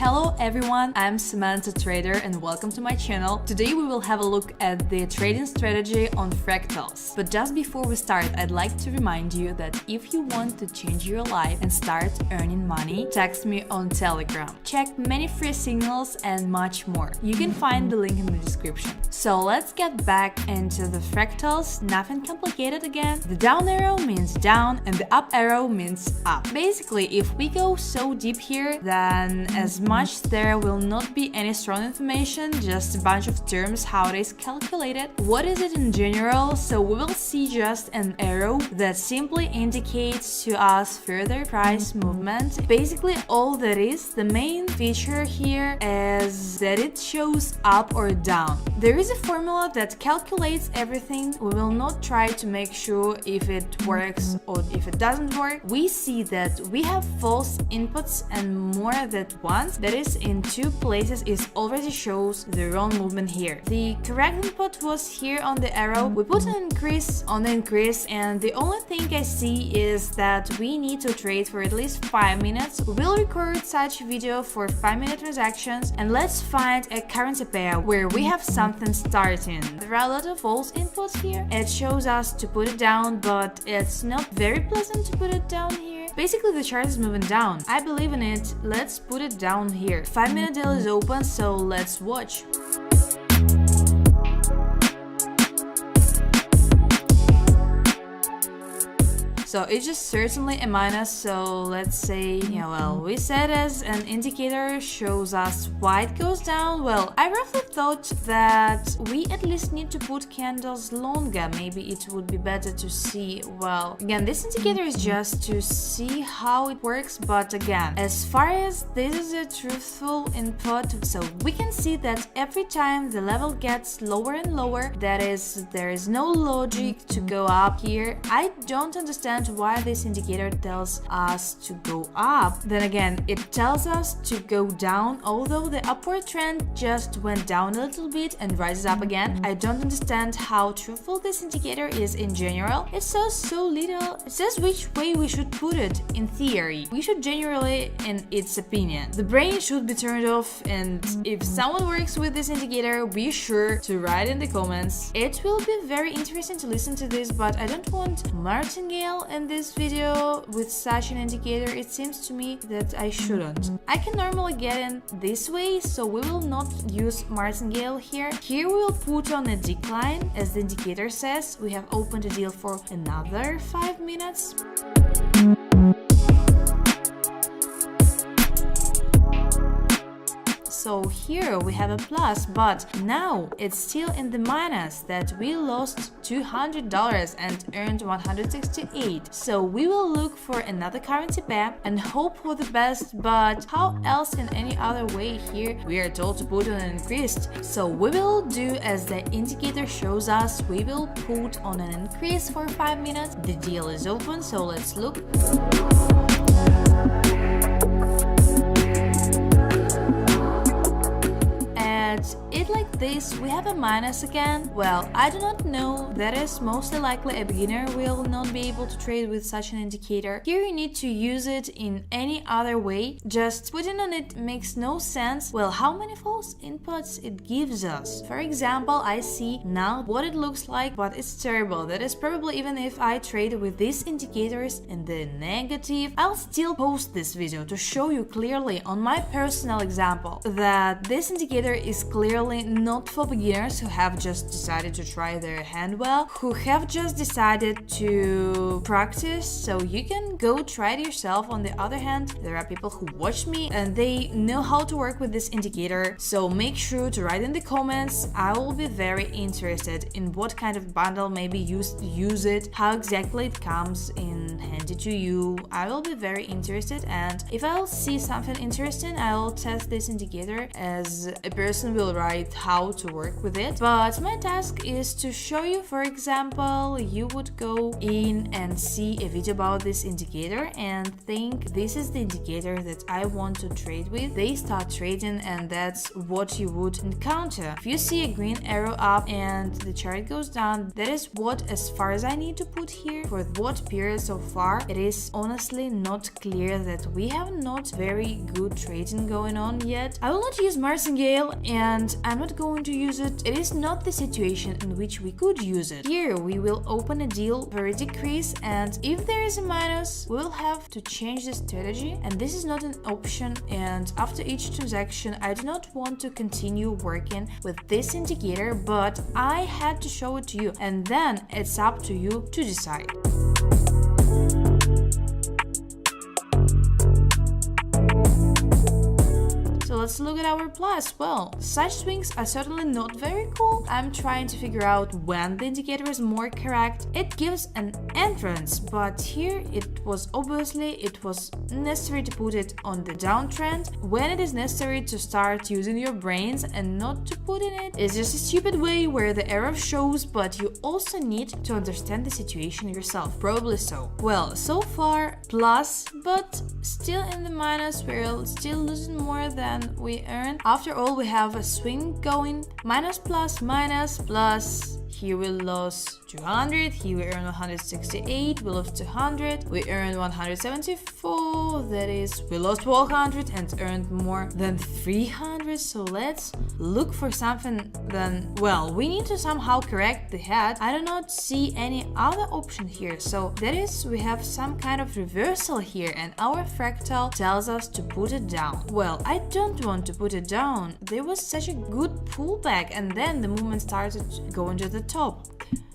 Hello everyone, I'm Samantha Trader and welcome to my channel. Today we will have a look at the trading strategy on fractals. But just before we start, I'd like to remind you that if you want to change your life and start earning money, text me on Telegram. Check many free signals and much more. You can find the link in the description. So let's get back into the fractals, nothing complicated again. The down arrow means down and the up arrow means up. Basically, if we go so deep here, then as much there will not be any strong information, just a bunch of terms how it is calculated. What is it in general? So we will see just an arrow that simply indicates to us further price movement. Basically all that is, the main feature here is that it shows up or down. There is a formula that calculates everything. We will not try to make sure if it works or if it doesn't work. We see that we have false inputs and more than once, that is in two places, it already shows the wrong movement here. The correct input was here on the arrow. We put an increase on the increase, and the only thing I see is that we need to trade for at least 5 minutes. We will record such video for 5-minute transactions, and let's find a currency pair where we have something starting. There are a lot of false inputs here. It shows us to put it down, but it's not very pleasant to put it down here. Basically the chart is moving down. I believe in it. Let's put it down here. 5-minute deal is open, so let's watch. So it's just certainly a minus, so let's say, we said as an indicator shows us why it goes down. Well, I roughly thought that we at least need to put candles longer. Maybe it would be better to see, well, again, this indicator is just to see how it works, but again, as far as this is a truthful input, so we can see that every time the level gets lower and lower, that is, there is no logic to go up here. I don't understand why this indicator tells us to go up. Then again, it tells us to go down, although the upward trend just went down a little bit and rises up again. I don't understand how truthful this indicator is in general. It says so little. It says which way we should put it in theory. We should generally, in its opinion. The brain should be turned off, and if someone works with this indicator, be sure to write in the comments. It will be very interesting to listen to this, but I don't want martingale in this video with such an indicator. It seems to me that I shouldn't. I can normally get in this way, so we will not use martingale here. Here we will put on a decline, as the indicator says. We have opened a deal for another 5 minutes. So here we have a plus, but now it's still in the minus, that we lost $200 and earned 168. So we will look for another currency pair and hope for the best, but how else in any other way here? We are told to put on an increased. So we will do as the indicator shows us. We will put on an increase for 5 minutes. The deal is open, so let's look. It like this, we have a minus again. Well, I do not know, that is mostly likely a beginner will not be able to trade with such an indicator. Here you need to use it in any other way. Just putting on it makes no sense. Well, how many false inputs it gives us? For example, I see now what it looks like, but it's terrible. That is probably, even if I trade with these indicators in the negative, I'll still post this video to show you clearly on my personal example that this indicator is clearly not for beginners who have just decided to try their hand well, who have just decided to practice, so you can go try it yourself. On the other hand, there are people who watch me and they know how to work with this indicator, so make sure to write in the comments. I will be very interested in what kind of bundle maybe use it, how exactly it comes in handy to you. I will be very interested, and if I'll see something interesting, I'll test this indicator, as a person will write how how to work with it, but my task is to show you. For example, you would go in and see a video about this indicator and think this is the indicator that I want to trade with. They start trading, and that's what you would encounter. If you see a green arrow up and the chart goes down, that is what, as far as I need to put here. For what period so far, it is honestly not clear that we have not very good trading going on yet. I will not use martingale, and I'm not going to use it. It is not the situation in which we could use it. Here we will open a deal for a decrease, and if there is a minus, we'll have to change the strategy, and this is not an option. And after each transaction, I do not want to continue working with this indicator, but I had to show it to you, and then it's up to you to decide. So let's look at our plus. Well, such swings are certainly not very cool. I'm trying to figure out when the indicator is more correct. It gives an entrance, but here it was necessary to put it on the downtrend when it is necessary to start using your brains and not to put in it. It's just a stupid way where the arrow shows, but you also need to understand the situation yourself. Probably so. Well, so far plus, but still in the minus. We're still losing more than we earn. After all, we have a swing going minus plus minus plus. Here we lost 200, here we earn 168, we lost 200, we earned 174, that is, we lost 100 and earned more than 300. So let's look for something then. Well, we need to somehow correct the head. I do not see any other option here, so that is, we have some kind of reversal here, and our fractal tells us to put it down. Well, I don't want to put it down. There was such a good pullback, and then the movement started going to the top.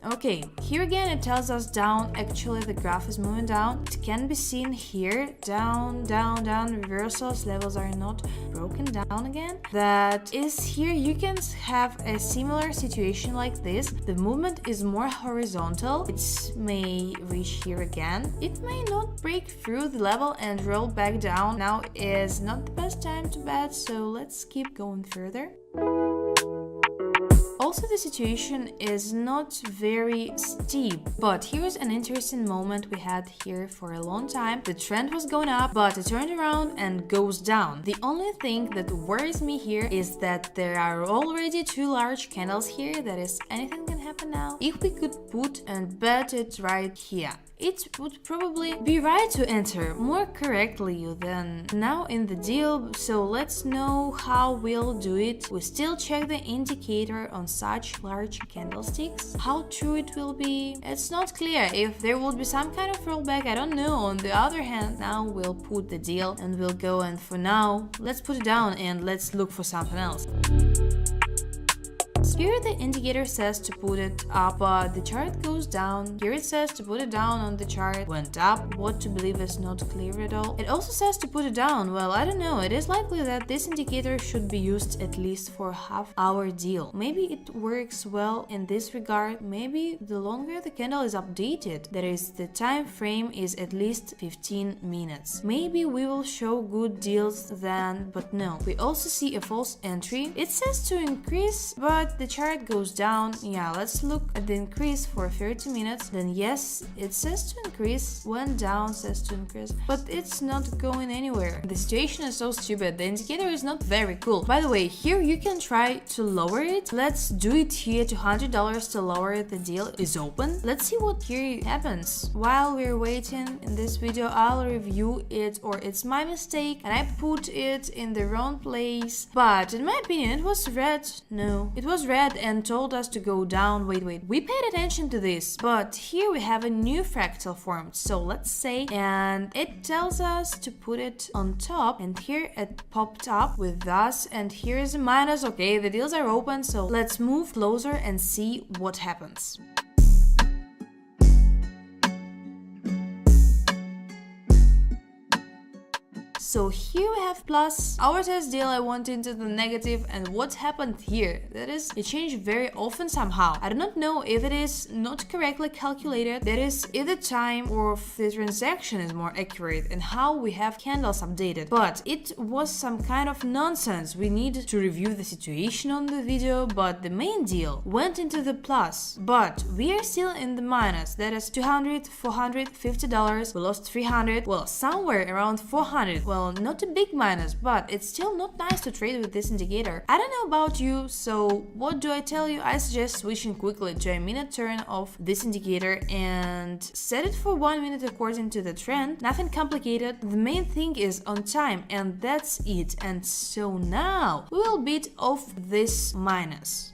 Okay, here again it tells us down. Actually, the graph is moving down. It can be seen here, down, down, down, reversals, levels are not broken down again. That is here, you can have a similar situation like this. The movement is more horizontal. It may reach here again. It may not break through the level and roll back down. Now is not the best time to bet, so let's keep going further. Also, the situation is not very steep, but here's an interesting moment we had here for a long time. The trend was going up, but it turned around and goes down. The only thing that worries me here is that there are already two large candles here. That is, anything can happen now. If we could put and bet it right here, it would probably be right to enter more correctly than now in the deal. So let's know how we'll do it. We still check the indicator on such large candlesticks. How true it will be, it's not clear. If there will be some kind of rollback, I don't know. On the other hand, now we'll put the deal and we'll go, and for now let's put it down and let's look for something else. Here the indicator says to put it up, but the chart goes down. Here it says to put it down on the chart. Went up. What to believe is not clear at all. It also says to put it down. Well, I don't know. It is likely that this indicator should be used at least for half-hour deal. Maybe it works well in this regard. Maybe the longer the candle is updated, that is, the time frame is at least 15 minutes. Maybe we will show good deals then, but no. We also see a false entry. It says to increase, but the chart goes down. Yeah, let's look at the increase for 30 minutes. Then yes, it says to increase, went down, says to increase, but it's not going anywhere. The situation is so stupid. The indicator is not very cool. By the way, here you can try to lower it. Let's do it here. $200 to lower it. The deal is open. Let's see what here happens. While we're waiting in this video, I'll review it, or it's my mistake and I put it in the wrong place. But in my opinion, it was red. No, it was red and told us to go down. Wait, we paid attention to this, but here we have a new fractal formed. So let's say, and it tells us to put it on top, and here it popped up with us, and here is a minus. Okay, the deals are open, so let's move closer and see what happens. So here we have plus. Our test daily went into the negative, and what happened here? That is, it changed very often somehow. I do not know if it is not correctly calculated, that is, if the time of the transaction is more accurate and how we have candles updated. But it was some kind of nonsense. We need to review the situation on the video, but the main deal went into the plus. But we are still in the minus, that is $200, $450. We lost 300, well, somewhere around 400. Well, not a big minus, but it's still not nice to trade with this indicator. I don't know about you, so what do I tell you? I suggest switching quickly to a minute turn of this indicator and set it for 1 minute according to the trend. Nothing complicated. The main thing is on time, and that's it. And so now we will beat off this minus.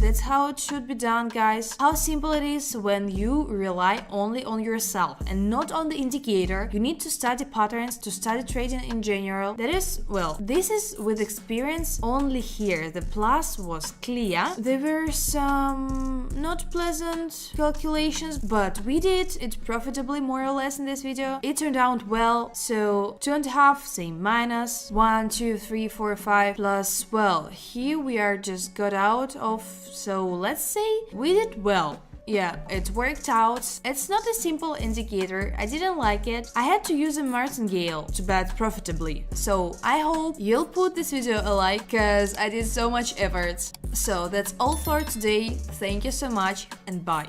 That's how it should be done, guys. How simple it is when you rely only on yourself and not on the indicator. You need to study patterns, to study trading in general. That is, well, this is with experience only here. The plus was clear. There were some not pleasant calculations, but we did it profitably more or less in this video. It turned out well. So 2.5, same minus, 1, 2, 3, 4, 5 plus. Well, here we are just got out of. So let's say we did well. Yeah, it worked out. It's not a simple indicator. I didn't like it. I had to use a martingale to bet profitably. So I hope you'll put this video a like, cause I did so much effort. So that's all for today. Thank you so much and bye.